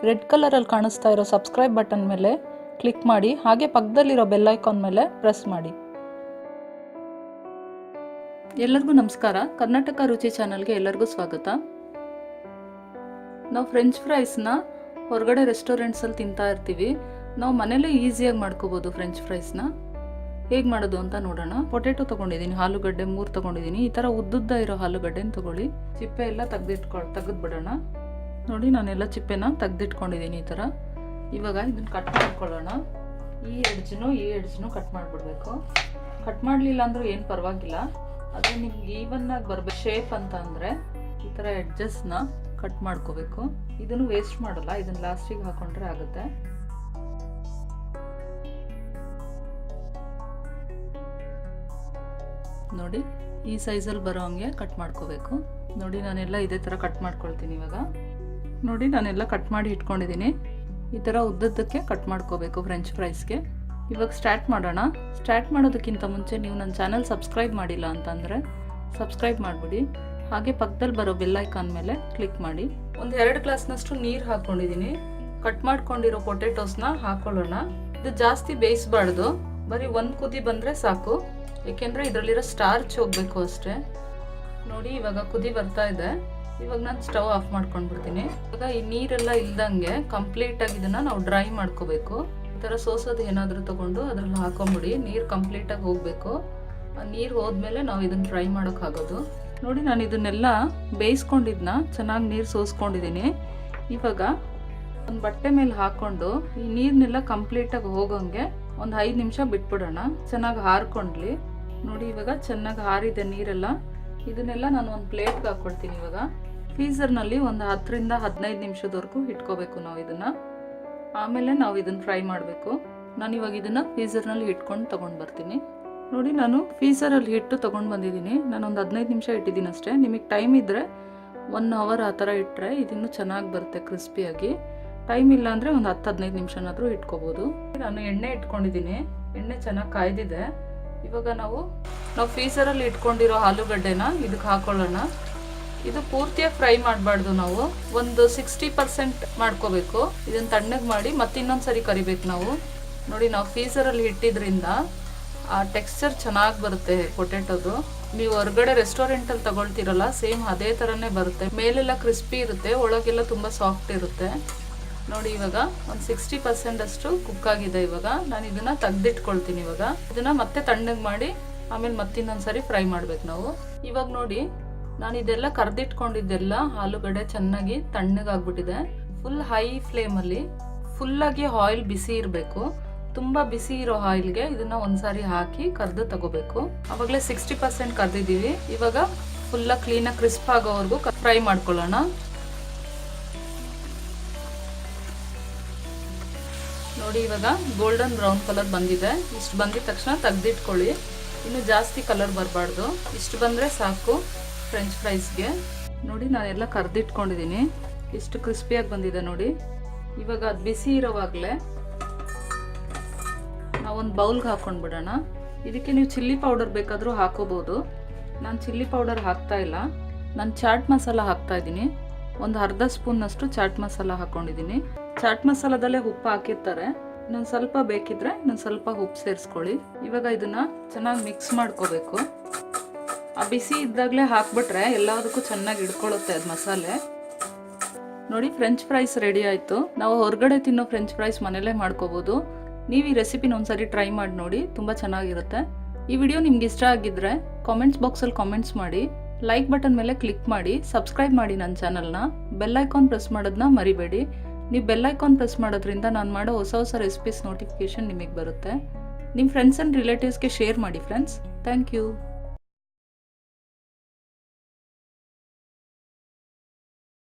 Red ಕಲರಲ್ಲಿ ಕಾಣಿಸ್ತಾ ಇರೋ ಸಬ್ಸ್ಕ್ರೈಬ್ ಬಟನ್ ಮೇಲೆ ಕ್ಲಿಕ್ ಮಾಡಿ, ಹಾಗೆ ಪಕ್ಕದಲ್ಲಿರೋ ಬೆಲ್ ಐಕಾನ್ ಮೇಲೆ ಪ್ರೆಸ್ ಮಾಡಿ. ಎಲ್ಲರಿಗೂ ನಮಸ್ಕಾರ. ಕರ್ನಾಟಕ ರುಚಿ ಚಾನಲ್ಗೆ ಎಲ್ಲರಿಗೂ ಸ್ವಾಗತ. ನಾವು ಫ್ರೆಂಚ್ ಫ್ರೈಸ್ನ ಹೊರಗಡೆ ರೆಸ್ಟೋರೆಂಟ್ಸಲ್ಲಿ ತಿಂತಾ ಇರ್ತೀವಿ. ನಾವು ಮನೇಲೇ ಈಸಿಯಾಗಿ ಮಾಡ್ಕೋಬೋದು. ಫ್ರೆಂಚ್ ಫ್ರೈಸ್ನ ಹೇಗೆ ಮಾಡೋದು ಅಂತ ನೋಡೋಣ. ಪೊಟೆಟೊ ತೊಗೊಂಡಿದ್ದೀನಿ, ಆಲೂಗಡ್ಡೆ 3 ತೊಗೊಂಡಿದ್ದೀನಿ. ಈ ಥರ ಉದ್ದುದ್ದ ಇರೋ ಆಲೂಗಡ್ಡೆನ ತೊಗೊಳ್ಳಿ. ಚಿಪ್ಪೆ ಎಲ್ಲ ತೆಗೆದ್ಬಿಡೋಣ. ನೋಡಿ, ನಾನೆಲ್ಲ ಚಿಪ್ಪೆನ ತೆಗೆದಿಟ್ಕೊಂಡಿದ್ದೀನಿ ಈ ಥರ. ಇವಾಗ ಇದನ್ನು ಕಟ್ ಮಾಡ್ಕೊಳ್ಳೋಣ. ಈ ಎಡ್ಜ್ನು ಕಟ್ ಮಾಡಿಬಿಡ್ಬೇಕು. ಕಟ್ ಮಾಡಲಿಲ್ಲ ಅಂದರೂ ಏನು ಪರವಾಗಿಲ್ಲ. ಅದೇ ನಿಮ್ಗೆ ಈವನ್ನಾಗಿ ಬರಬೇಕು ಶೇಪ್ ಅಂತ ಅಂದರೆ ಈ ಥರ ಎಡ್ಜಸ್ನ ಕಟ್ ಮಾಡ್ಕೋಬೇಕು. ಇದನ್ನು ವೇಸ್ಟ್ ಮಾಡಲ್ಲ, ಇದನ್ನು ಲಾಸ್ಟಿಗೆ ಹಾಕೊಂಡ್ರೆ ಆಗುತ್ತೆ. ನೋಡಿ, ಈ ಸೈಜಲ್ಲಿ ಬರೋ ಹಂಗೆ ಕಟ್ ಮಾಡ್ಕೋಬೇಕು. ನೋಡಿ, ನಾನೆಲ್ಲ ಇದೇ ಥರ ಕಟ್ ಮಾಡ್ಕೊಳ್ತೀನಿ. ಇವಾಗ ನೋಡಿ, ನಾನೆಲ್ಲ ಕಟ್ ಮಾಡಿ ಇಟ್ಕೊಂಡಿದ್ದೀನಿ. ಈ ಥರ ಉದ್ದದ್ದಕ್ಕೆ ಕಟ್ ಮಾಡ್ಕೋಬೇಕು ಫ್ರೆಂಚ್ ಫ್ರೈಸ್ಗೆ. ಇವಾಗ ಸ್ಟಾರ್ಟ್ ಮಾಡೋಣ. ಸ್ಟಾರ್ಟ್ ಮಾಡೋದಕ್ಕಿಂತ ಮುಂಚೆ ನೀವು ನನ್ನ ಚಾನಲ್ ಸಬ್ಸ್ಕ್ರೈಬ್ ಮಾಡಿಲ್ಲ ಅಂತಂದರೆ ಸಬ್ಸ್ಕ್ರೈಬ್ ಮಾಡಿಬಿಡಿ. ಹಾಗೆ ಪಕ್ಕದಲ್ಲಿ ಬರೋ ಬೆಲ್ ಐಕಾನ್ ಮೇಲೆ ಕ್ಲಿಕ್ ಮಾಡಿ. ಒಂದು 2 ಗ್ಲಾಸ್ನಷ್ಟು ನೀರು ಹಾಕ್ಕೊಂಡಿದ್ದೀನಿ. ಕಟ್ ಮಾಡ್ಕೊಂಡಿರೋ ಪೊಟೆಟೋಸ್ನ ಹಾಕೊಳ್ಳೋಣ. ಇದು ಜಾಸ್ತಿ ಬೇಯಿಸಬಾರ್ದು, ಬರೀ 1 ಕುದಿ ಬಂದರೆ ಸಾಕು. ಏಕೆಂದರೆ ಇದರಲ್ಲಿರೋ ಸ್ಟಾರ್ಚ್ ಹೋಗಬೇಕು ಅಷ್ಟೇ. ನೋಡಿ, ಇವಾಗ ಕುದಿ ಬರ್ತಾ ಇದೆ. ಇವಾಗ ನಾನು ಸ್ಟವ್ ಆಫ್ ಮಾಡ್ಕೊಂಡ್ಬಿಡ್ತೀನಿ. ಇವಾಗ ಈ ನೀರೆಲ್ಲ ಇಲ್ದಂಗೆ ಕಂಪ್ಲೀಟಾಗಿ ಇದನ್ನು ನಾವು ಡ್ರೈ ಮಾಡ್ಕೋಬೇಕು. ಈ ಥರ ಸೋಸೋದು ಏನಾದರೂ ತೊಗೊಂಡು ಅದರಲ್ಲಿ ಹಾಕೊಂಬಿಡಿ. ನೀರು ಕಂಪ್ಲೀಟಾಗಿ ಹೋಗಬೇಕು. ಆ ನೀರು ಹೋದ್ಮೇಲೆ ನಾವು ಇದನ್ನು ಫ್ರೈ ಮಾಡೋಕ್ಕಾಗೋದು. ನೋಡಿ, ನಾನು ಇದನ್ನೆಲ್ಲ ಬೇಯಿಸ್ಕೊಂಡಿದ್ದನ್ನ ಚೆನ್ನಾಗಿ ನೀರು ಸೋಸ್ಕೊಂಡಿದ್ದೀನಿ. ಇವಾಗ ಒಂದು ಬಟ್ಟೆ ಮೇಲೆ ಹಾಕ್ಕೊಂಡು ಈ ನೀರನ್ನೆಲ್ಲ ಕಂಪ್ಲೀಟಾಗಿ ಹೋಗೋಂಗೆ ಒಂದು 5 ನಿಮಿಷ ಬಿಟ್ಬಿಡೋಣ. ಚೆನ್ನಾಗಿ ಹಾರ್ಕೊಂಡ್ಲಿ. ನೋಡಿ, ಇವಾಗ ಚೆನ್ನಾಗಿ ಹಾರಿದೆ ನೀರೆಲ್ಲ. ಇದನ್ನೆಲ್ಲ ನಾನು ಒಂದು ಪ್ಲೇಟ್ಗೆ ಹಾಕ್ಕೊಳ್ತೀನಿ. ಇವಾಗ ಫ್ರೀಝರ್ನಲ್ಲಿ ಒಂದು 10 ರಿಂದ 15 ನಿಮಿಷದವರೆಗೂ ಇಟ್ಕೋಬೇಕು ನಾವು ಇದನ್ನು. ಆಮೇಲೆ ನಾವು ಇದನ್ನು ಫ್ರೈ ಮಾಡಬೇಕು. ನಾನು ಇವಾಗ ಇದನ್ನು ಫ್ರೀಝರ್ನಲ್ಲಿ ಇಟ್ಕೊಂಡು ತೊಗೊಂಡು ಬರ್ತೀನಿ. ನೋಡಿ, ನಾನು ಫ್ರೀಝರಲ್ಲಿ ಇಟ್ಟು ತೊಗೊಂಡು ಬಂದಿದ್ದೀನಿ. ನಾನು ಒಂದು 15 ನಿಮಿಷ ಇಟ್ಟಿದ್ದೀನಿ ಅಷ್ಟೇ. ನಿಮಗೆ ಟೈಮ್ ಇದ್ದರೆ 1 ಅವರ್ ಆ ಥರ ಇಟ್ಟರೆ ಇದಿನ್ನೂ ಚೆನ್ನಾಗಿ ಬರುತ್ತೆ ಕ್ರಿಸ್ಪಿಯಾಗಿ. ಟೈಮ್ ಇಲ್ಲ ಅಂದರೆ ಒಂದು 10-15 ನಿಮಿಷನಾದರೂ ಇಟ್ಕೋಬೋದು. ನಾನು ಎಣ್ಣೆ ಇಟ್ಕೊಂಡಿದ್ದೀನಿ. ಎಣ್ಣೆ ಚೆನ್ನಾಗಿ ಕಾಯ್ದಿದೆ. ಇವಾಗ ನಾವು ಫ್ರೀಝರಲ್ಲಿ ಇಟ್ಕೊಂಡಿರೋ ಆಲೂಗಡ್ಡೆನ ಇದಕ್ಕೆ ಹಾಕೊಳ್ಳೋಣ. ಇದು ಪೂರ್ತಿಯಾಗಿ ಫ್ರೈ ಮಾಡಬಾರ್ದು, ನಾವು ಒಂದು 60% ಮಾಡ್ಕೋಬೇಕು. ಇದನ್ನು ತಣ್ಣಗೆ ಮಾಡಿ ಮತ್ತೆ ಇನ್ನೊಂದು ಸರಿ ಕರಿಬೇಕು ನಾವು. ನೋಡಿ, ನಾವು ಫ್ರೀಝರಲ್ಲಿ ಇಟ್ಟಿದ್ರಿಂದ ಆ ಟೆಕ್ಸ್ಚರ್ ಚೆನ್ನಾಗಿ ಬರುತ್ತೆ ಪೊಟೆಟೋದು. ನೀವು ಹೊರಗಡೆ ರೆಸ್ಟೋರೆಂಟಲ್ಲಿ ತಗೊಳ್ತೀರಲ್ಲ, ಸೇಮ್ ಅದೇ ಥರನೇ ಬರುತ್ತೆ. ಮೇಲೆಲ್ಲ ಕ್ರಿಸ್ಪಿ ಇರುತ್ತೆ, ಒಳಗೆಲ್ಲ ತುಂಬ ಸಾಫ್ಟ್ ಇರುತ್ತೆ. ನೋಡಿ, ಇವಾಗ ಒಂದು 60% ಅಷ್ಟು ಕುಕ್ ಆಗಿದೆ. ಇವಾಗ ನಾನು ಇದನ್ನು ತೆಗೆದಿಟ್ಕೊಳ್ತೀನಿ. ಇವಾಗ ಇದನ್ನು ಮತ್ತೆ ತಣ್ಣಗೆ ಮಾಡಿ ಆಮೇಲೆ ಮತ್ತಿನ್ನೊಂದು ಸರಿ ಫ್ರೈ ಮಾಡ್ಬೇಕು ನಾವು. ಇವಾಗ ನೋಡಿ, ನಾನು ಇದೆಲ್ಲ ಕರ್ದಿಟ್ಕೊಂಡಿದ್ದೆಲ್ಲ ಆಲೂಗಡ್ಡೆ ಚೆನ್ನಾಗಿ ತಣ್ಣಗಾಗ್ಬಿಟ್ಟಿದೆ. ಫುಲ್ ಹೈ ಫ್ಲೇಮಲ್ಲಿ ಫುಲ್ಲಾಗಿ ಆಯಿಲ್ ಬಿಸಿ ಇರಬೇಕು. ತುಂಬ ಬಿಸಿ ಇರೋ ಆಯಿಲ್ಗೆ ಇದನ್ನು ಒಂದ್ಸಾರಿ ಹಾಕಿ ಕರ್ದು ತಗೋಬೇಕು. ಆವಾಗಲೇ 60% ಕರ್ದಿದ್ದೀವಿ. ಇವಾಗ ಫುಲ್ಲಾಗಿ ಕ್ಲೀನಾಗಿ ಕ್ರಿಸ್ಪ್ ಆಗೋವರೆಗೂ ಫ್ರೈ ಮಾಡ್ಕೊಳ್ಳೋಣ. ನೋಡಿ, ಇವಾಗ ಗೋಲ್ಡನ್ ಬ್ರೌನ್ ಕಲರ್ ಬಂದಿದೆ. ಇಷ್ಟು ಬಂದಿದ ತಕ್ಷಣ ತೆಗೆದಿಟ್ಕೊಳ್ಳಿ. ಇನ್ನು ಜಾಸ್ತಿ ಕಲರ್ ಬರಬಾರ್ದು, ಇಷ್ಟು ಬಂದರೆ ಸಾಕು ಫ್ರೆಂಚ್ ಫ್ರೈಸ್ಗೆ. ನೋಡಿ, ನಾನೆಲ್ಲ ಕರ್ದಿಟ್ಕೊಂಡಿದ್ದೀನಿ. ಇಷ್ಟು ಕ್ರಿಸ್ಪಿಯಾಗಿ ಬಂದಿದೆ ನೋಡಿ. ಇವಾಗ ಅದು ಬಿಸಿ ಇರೋವಾಗಲೇ ನಾವೊಂದು ಬೌಲ್ಗೆ ಹಾಕ್ಕೊಂಡು ಬಿಡೋಣ. ಇದಕ್ಕೆ ನೀವು ಚಿಲ್ಲಿ ಪೌಡರ್ ಬೇಕಾದರೂ ಹಾಕೋಬೋದು. ನಾನು ಚಿಲ್ಲಿ ಪೌಡರ್ ಹಾಕ್ತಾ ಇಲ್ಲ. ನಾನು ಚಾಟ್ ಮಸಾಲ ಹಾಕ್ತಾ ಇದ್ದೀನಿ. ಒಂದು ಅರ್ಧ ಸ್ಪೂನ್ನಷ್ಟು ಚಾಟ್ ಮಸಾಲ ಹಾಕ್ಕೊಂಡಿದ್ದೀನಿ. ಚಾಟ್ ಮಸಾಲದಲ್ಲೇ ಉಪ್ಪು ಹಾಕಿರ್ತಾರೆ. ಇನ್ನೊಂದು ಸ್ವಲ್ಪ ಬೇಕಿದ್ರೆ ಇನ್ನೊಂದು ಸ್ವಲ್ಪ ಉಪ್ಪು ಸೇರಿಸ್ಕೊಳ್ಳಿ. ಇವಾಗ ಇದನ್ನು ಚೆನ್ನಾಗಿ ಮಿಕ್ಸ್ ಮಾಡ್ಕೋಬೇಕು. ಆ ಬಿಸಿ ಇದ್ದಾಗಲೇ ಹಾಕ್ಬಿಟ್ರೆ ಎಲ್ಲದಕ್ಕೂ ಚೆನ್ನಾಗಿ ಹಿಡ್ಕೊಳ್ಳುತ್ತೆ ಅದು ಮಸಾಲೆ. ನೋಡಿ, ಫ್ರೆಂಚ್ ಫ್ರೈಸ್ ರೆಡಿ ಆಯಿತು. ನಾವು ಹೊರಗಡೆ ತಿನ್ನೋ ಫ್ರೆಂಚ್ ಫ್ರೈಸ್ ಮನೇಲೇ ಮಾಡ್ಕೋಬೋದು. ನೀವು ಈ ರೆಸಿಪಿನ ಒಂದ್ಸರಿ ಟ್ರೈ ಮಾಡಿ ನೋಡಿ, ತುಂಬ ಚೆನ್ನಾಗಿರುತ್ತೆ. ಈ ವಿಡಿಯೋ ನಿಮ್ಗೆ ಇಷ್ಟ ಆಗಿದ್ದರೆ ಕಾಮೆಂಟ್ಸ್ ಬಾಕ್ಸಲ್ಲಿ ಕಾಮೆಂಟ್ಸ್ ಮಾಡಿ, ಲೈಕ್ ಬಟನ್ ಮೇಲೆ ಕ್ಲಿಕ್ ಮಾಡಿ, ಸಬ್ಸ್ಕ್ರೈಬ್ ಮಾಡಿ ನನ್ನ ಚಾನಲ್ನ. ಬೆಲ್ ಐಕಾನ್ ಪ್ರೆಸ್ ಮಾಡೋದನ್ನ ಮರಿಬೇಡಿ. ನೀವು ಬೆಲ್ ಐಕಾನ್ ಪ್ರೆಸ್ ಮಾಡೋದ್ರಿಂದ ನಾನು ಮಾಡೋ ಹೊಸ ರೆಸಿಪೀಸ್ ನೋಟಿಫಿಕೇಷನ್ ನಿಮಗೆ ಬರುತ್ತೆ. ನಿಮ್ಮ ಫ್ರೆಂಡ್ಸ್ ಆ್ಯಂಡ್ ರಿಲೇಟಿವ್ಸ್ಗೆ ಶೇರ್ ಮಾಡಿ ಫ್ರೆಂಡ್ಸ್. Thank you.